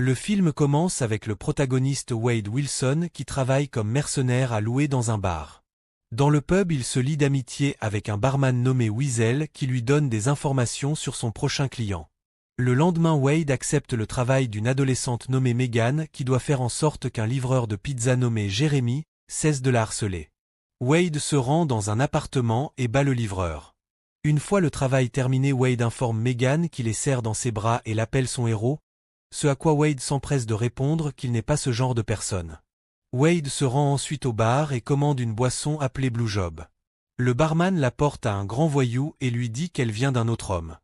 Le film commence avec le protagoniste Wade Wilson qui travaille comme mercenaire à louer dans un bar. Dans le pub, il se lie d'amitié avec un barman nommé Weasel qui lui donne des informations sur son prochain client. Le lendemain, Wade accepte le travail d'une adolescente nommée Megan qui doit faire en sorte qu'un livreur de pizza nommé Jeremy cesse de la harceler. Wade se rend dans un appartement et bat le livreur. Une fois le travail terminé, Wade informe Megan qu'il les serre dans ses bras et l'appelle son héros, ce à quoi Wade s'empresse de répondre qu'il n'est pas ce genre de personne. Wade se rend ensuite au bar et commande une boisson appelée Blue Job. Le barman la porte à un grand voyou et lui dit qu'elle vient d'un autre homme.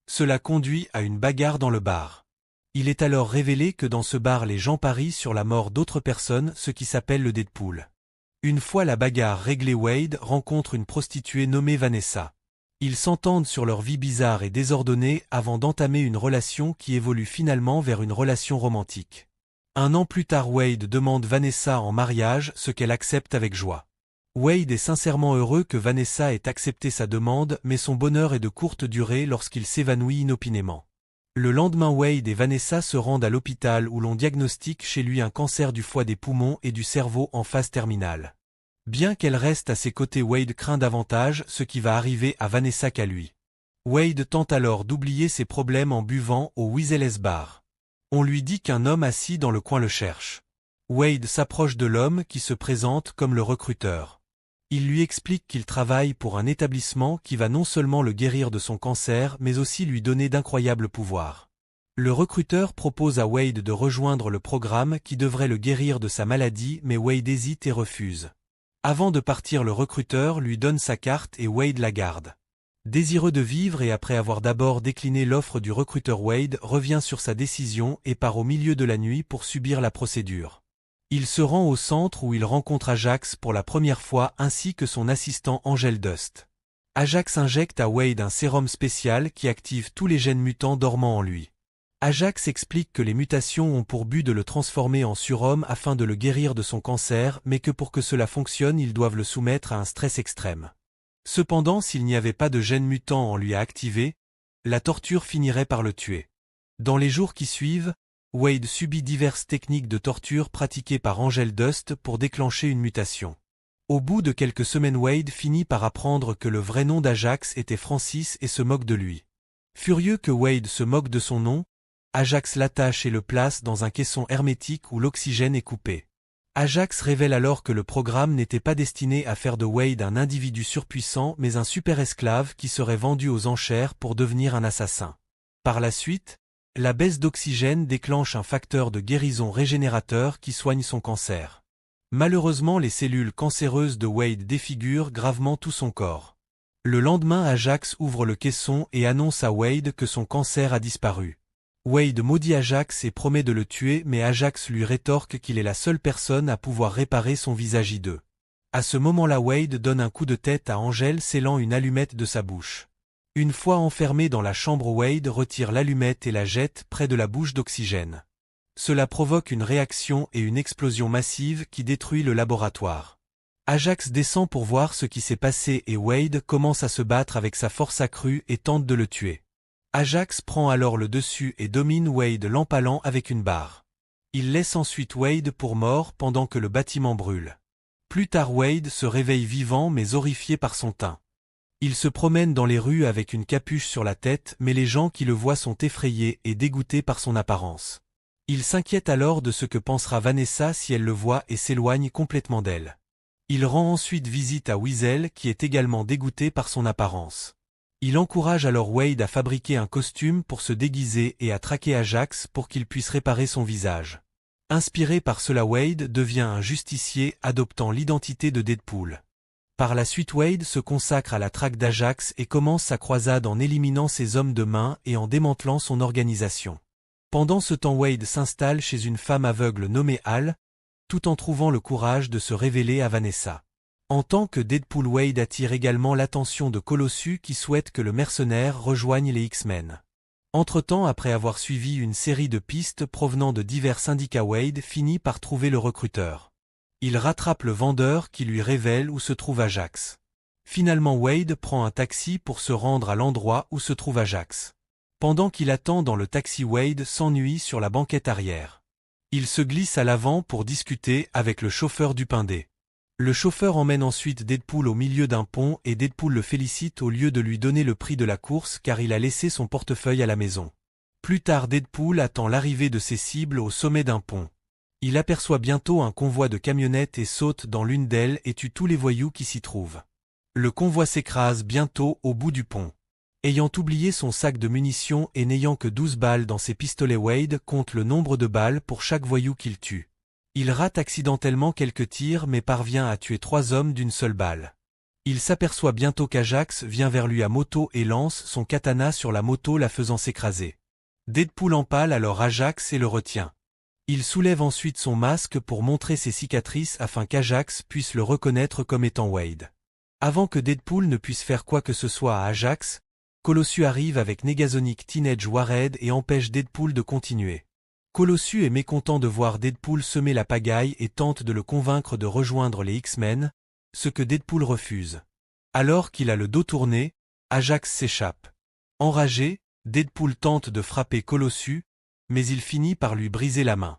Cela conduit à une bagarre dans le bar. Il est alors révélé que dans ce bar les gens parient sur la mort d'autres personnes, ce qui s'appelle le Deadpool. Une fois la bagarre réglée, Wade rencontre une prostituée nommée Vanessa. Ils s'entendent sur leur vie bizarre et désordonnée avant d'entamer une relation qui évolue finalement vers une relation romantique. Un an plus tard, Wade demande Vanessa en mariage, ce qu'elle accepte avec joie. Wade est sincèrement heureux que Vanessa ait accepté sa demande, mais son bonheur est de courte durée lorsqu'il s'évanouit inopinément. Le lendemain, Wade et Vanessa se rendent à l'hôpital où l'on diagnostique chez lui un cancer du foie, des poumons et du cerveau en phase terminale. Bien qu'elle reste à ses côtés, Wade craint davantage ce qui va arriver à Vanessa qu'à lui. Wade tente alors d'oublier ses problèmes en buvant au Weasel's Bar. On lui dit qu'un homme assis dans le coin le cherche. Wade s'approche de l'homme qui se présente comme le recruteur. Il lui explique qu'il travaille pour un établissement qui va non seulement le guérir de son cancer mais aussi lui donner d'incroyables pouvoirs. Le recruteur propose à Wade de rejoindre le programme qui devrait le guérir de sa maladie, mais Wade hésite et refuse. Avant de partir, le recruteur lui donne sa carte et Wade la garde. Désireux de vivre et après avoir d'abord décliné l'offre du recruteur, Wade revient sur sa décision et part au milieu de la nuit pour subir la procédure. Il se rend au centre où il rencontre Ajax pour la première fois ainsi que son assistant Angel Dust. Ajax injecte à Wade un sérum spécial qui active tous les gènes mutants dormant en lui. Ajax explique que les mutations ont pour but de le transformer en surhomme afin de le guérir de son cancer, mais que pour que cela fonctionne, ils doivent le soumettre à un stress extrême. Cependant, s'il n'y avait pas de gènes mutants en lui à activer, la torture finirait par le tuer. Dans les jours qui suivent, Wade subit diverses techniques de torture pratiquées par Angel Dust pour déclencher une mutation. Au bout de quelques semaines, Wade finit par apprendre que le vrai nom d'Ajax était Francis et se moque de lui. Furieux que Wade se moque de son nom, Ajax l'attache et le place dans un caisson hermétique où l'oxygène est coupé. Ajax révèle alors que le programme n'était pas destiné à faire de Wade un individu surpuissant mais un super esclave qui serait vendu aux enchères pour devenir un assassin. Par la suite, la baisse d'oxygène déclenche un facteur de guérison régénérateur qui soigne son cancer. Malheureusement, les cellules cancéreuses de Wade défigurent gravement tout son corps. Le lendemain, Ajax ouvre le caisson et annonce à Wade que son cancer a disparu. Wade maudit Ajax et promet de le tuer, mais Ajax lui rétorque qu'il est la seule personne à pouvoir réparer son visage hideux. À ce moment-là, Wade donne un coup de tête à Angel, scellant une allumette de sa bouche. Une fois enfermé dans la chambre, Wade retire l'allumette et la jette près de la bouche d'oxygène. Cela provoque une réaction et une explosion massive qui détruit le laboratoire. Ajax descend pour voir ce qui s'est passé et Wade commence à se battre avec sa force accrue et tente de le tuer. Ajax prend alors le dessus et domine Wade, l'empalant avec une barre. Il laisse ensuite Wade pour mort pendant que le bâtiment brûle. Plus tard, Wade se réveille vivant mais horrifié par son teint. Il se promène dans les rues avec une capuche sur la tête, mais les gens qui le voient sont effrayés et dégoûtés par son apparence. Il s'inquiète alors de ce que pensera Vanessa si elle le voit et s'éloigne complètement d'elle. Il rend ensuite visite à Weasel qui est également dégoûté par son apparence. Il encourage alors Wade à fabriquer un costume pour se déguiser et à traquer Ajax pour qu'il puisse réparer son visage. Inspiré par cela, Wade devient un justicier adoptant l'identité de Deadpool. Par la suite, Wade se consacre à la traque d'Ajax et commence sa croisade en éliminant ses hommes de main et en démantelant son organisation. Pendant ce temps, Wade s'installe chez une femme aveugle nommée Hal, tout en trouvant le courage de se révéler à Vanessa. En tant que Deadpool, Wade attire également l'attention de Colossus qui souhaite que le mercenaire rejoigne les X-Men. Entre-temps, après avoir suivi une série de pistes provenant de divers syndicats, Wade finit par trouver le recruteur. Il rattrape le vendeur qui lui révèle où se trouve Ajax. Finalement, Wade prend un taxi pour se rendre à l'endroit où se trouve Ajax. Pendant qu'il attend dans le taxi, Wade s'ennuie sur la banquette arrière. Il se glisse à l'avant pour discuter avec le chauffeur du Pindé. Le chauffeur emmène ensuite Deadpool au milieu d'un pont et Deadpool le félicite au lieu de lui donner le prix de la course car il a laissé son portefeuille à la maison. Plus tard, Deadpool attend l'arrivée de ses cibles au sommet d'un pont. Il aperçoit bientôt un convoi de camionnettes et saute dans l'une d'elles et tue tous les voyous qui s'y trouvent. Le convoi s'écrase bientôt au bout du pont. Ayant oublié son sac de munitions et n'ayant que 12 balles dans ses pistolets, Wade compte le nombre de balles pour chaque voyou qu'il tue. Il rate accidentellement quelques tirs mais parvient à tuer 3 hommes d'une seule balle. Il s'aperçoit bientôt qu'Ajax vient vers lui à moto et lance son katana sur la moto, la faisant s'écraser. Deadpool empale alors Ajax et le retient. Il soulève ensuite son masque pour montrer ses cicatrices afin qu'Ajax puisse le reconnaître comme étant Wade. Avant que Deadpool ne puisse faire quoi que ce soit à Ajax, Colossus arrive avec Negasonic Teenage Warhead et empêche Deadpool de continuer. Colossus est mécontent de voir Deadpool semer la pagaille et tente de le convaincre de rejoindre les X-Men, ce que Deadpool refuse. Alors qu'il a le dos tourné, Ajax s'échappe. Enragé, Deadpool tente de frapper Colossus, mais il finit par lui briser la main.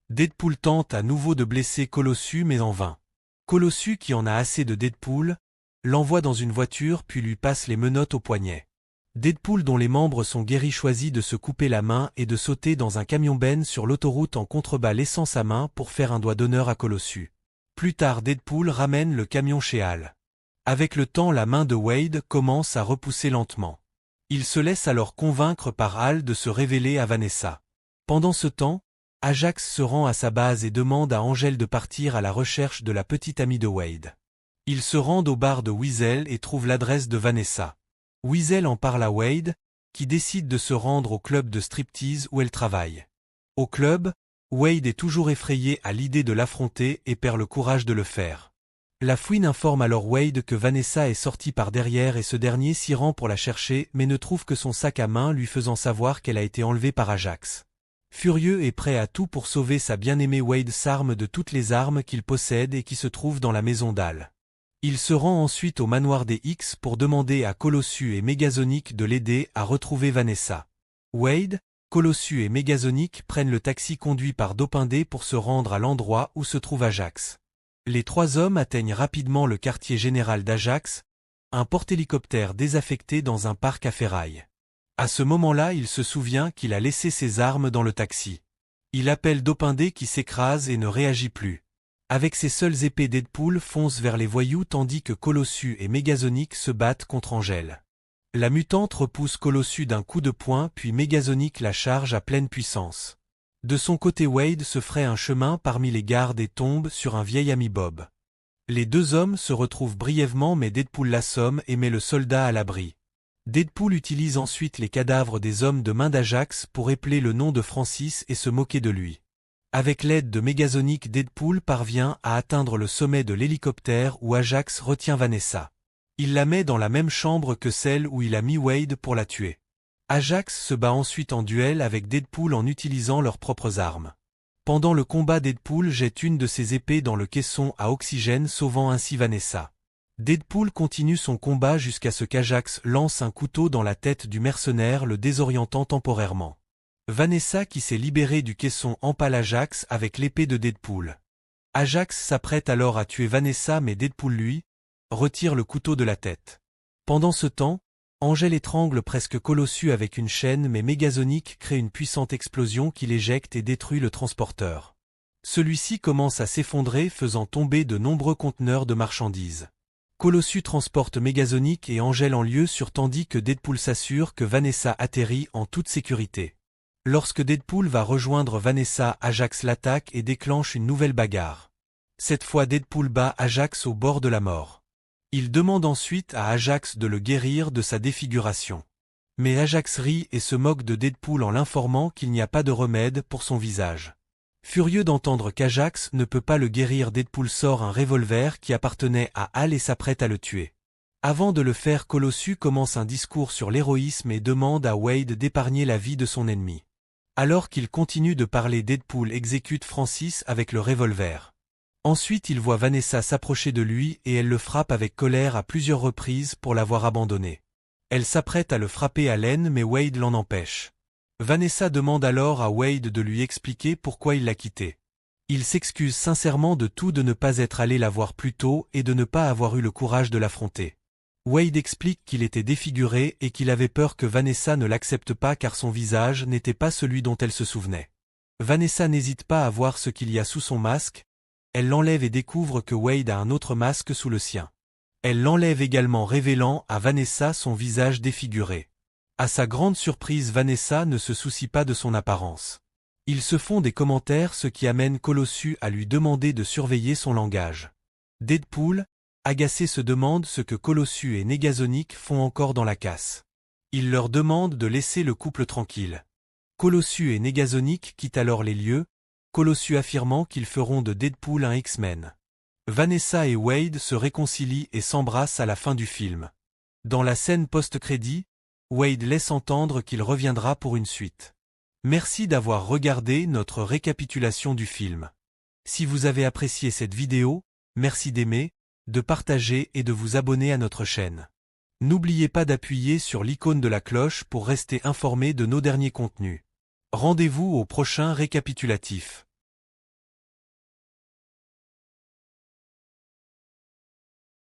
Deadpool tente à nouveau de blesser Colossus mais en vain. Colossus, qui en a assez de Deadpool, l'envoie dans une voiture puis lui passe les menottes au poignet. Deadpool, dont les membres sont guéris, choisit de se couper la main et de sauter dans un camion-benz sur l'autoroute en contrebas, laissant sa main pour faire un doigt d'honneur à Colossus. Plus tard, Deadpool ramène le camion chez Hal. Avec le temps, la main de Wade commence à repousser lentement. Il se laisse alors convaincre par Hal de se révéler à Vanessa. Pendant ce temps, Ajax se rend à sa base et demande à Angel de partir à la recherche de la petite amie de Wade. Ils se rendent au bar de Weasel et trouvent l'adresse de Vanessa. Weasel en parle à Wade, qui décide de se rendre au club de striptease où elle travaille. Au club, Wade est toujours effrayé à l'idée de l'affronter et perd le courage de le faire. La fouine informe alors Wade que Vanessa est sortie par derrière et ce dernier s'y rend pour la chercher mais ne trouve que son sac à main, lui faisant savoir qu'elle a été enlevée par Ajax. Furieux et prêt à tout pour sauver sa bien-aimée, Wade s'arme de toutes les armes qu'il possède et qui se trouvent dans la maison d'Hal. Il se rend ensuite au manoir des X pour demander à Colossus et Megasonic de l'aider à retrouver Vanessa. Wade, Colossus et Megasonic prennent le taxi conduit par Dopindé pour se rendre à l'endroit où se trouve Ajax. Les 3 hommes atteignent rapidement le quartier général d'Ajax, un porte-hélicoptère désaffecté dans un parc à ferraille. À ce moment-là, il se souvient qu'il a laissé ses armes dans le taxi. Il appelle Dopindé qui s'écrase et ne réagit plus. Avec ses seules épées, Deadpool fonce vers les voyous tandis que Colossus et Megasonic se battent contre Angel. La mutante repousse Colossus d'un coup de poing puis Megasonic la charge à pleine puissance. De son côté, Wade se fraye un chemin parmi les gardes et tombe sur un vieil ami Bob. Les 2 hommes se retrouvent brièvement mais Deadpool l'assomme et met le soldat à l'abri. Deadpool utilise ensuite les cadavres des hommes de main d'Ajax pour épeler le nom de Francis et se moquer de lui. Avec l'aide de Megasonic, Deadpool parvient à atteindre le sommet de l'hélicoptère où Ajax retient Vanessa. Il la met dans la même chambre que celle où il a mis Wade pour la tuer. Ajax se bat ensuite en duel avec Deadpool en utilisant leurs propres armes. Pendant le combat, Deadpool jette une de ses épées dans le caisson à oxygène, sauvant ainsi Vanessa. Deadpool continue son combat jusqu'à ce qu'Ajax lance un couteau dans la tête du mercenaire, le désorientant temporairement. Vanessa, qui s'est libérée du caisson, empale Ajax avec l'épée de Deadpool. Ajax s'apprête alors à tuer Vanessa mais Deadpool, lui, retire le couteau de la tête. Pendant ce temps, Angel étrangle presque Colossus avec une chaîne mais Megasonic crée une puissante explosion qui l'éjecte et détruit le transporteur. Celui-ci commence à s'effondrer, faisant tomber de nombreux conteneurs de marchandises. Colossus transporte Megasonic et Angel en lieu sûr tandis que Deadpool s'assure que Vanessa atterrit en toute sécurité. Lorsque Deadpool va rejoindre Vanessa, Ajax l'attaque et déclenche une nouvelle bagarre. Cette fois, Deadpool bat Ajax au bord de la mort. Il demande ensuite à Ajax de le guérir de sa défiguration. Mais Ajax rit et se moque de Deadpool en l'informant qu'il n'y a pas de remède pour son visage. Furieux d'entendre qu'Ajax ne peut pas le guérir, Deadpool sort un revolver qui appartenait à Hal et s'apprête à le tuer. Avant de le faire, Colossus commence un discours sur l'héroïsme et demande à Wade d'épargner la vie de son ennemi. Alors qu'il continue de parler, Deadpool exécute Francis avec le revolver. Ensuite, il voit Vanessa s'approcher de lui et elle le frappe avec colère à plusieurs reprises pour l'avoir abandonné. Elle s'apprête à le frapper à l'aine mais Wade l'en empêche. Vanessa demande alors à Wade de lui expliquer pourquoi il l'a quittée. Il s'excuse sincèrement de tout, de ne pas être allé la voir plus tôt et de ne pas avoir eu le courage de l'affronter. Wade explique qu'il était défiguré et qu'il avait peur que Vanessa ne l'accepte pas car son visage n'était pas celui dont elle se souvenait. Vanessa n'hésite pas à voir ce qu'il y a sous son masque. Elle l'enlève et découvre que Wade a un autre masque sous le sien. Elle l'enlève également, révélant à Vanessa son visage défiguré. À sa grande surprise, Vanessa ne se soucie pas de son apparence. Ils se font des commentaires, ce qui amène Colossus à lui demander de surveiller son langage. Deadpool, agacé, se demande ce que Colossus et Negasonic font encore dans la casse. Il leur demande de laisser le couple tranquille. Colossus et Negasonic quittent alors les lieux, Colossus affirmant qu'ils feront de Deadpool un X-Men. Vanessa et Wade se réconcilient et s'embrassent à la fin du film. Dans la scène post-crédit, Wade laisse entendre qu'il reviendra pour une suite. Merci d'avoir regardé notre récapitulation du film. Si vous avez apprécié cette vidéo, merci d'aimer, de partager et de vous abonner à notre chaîne. N'oubliez pas d'appuyer sur l'icône de la cloche pour rester informé de nos derniers contenus. Rendez-vous au prochain récapitulatif.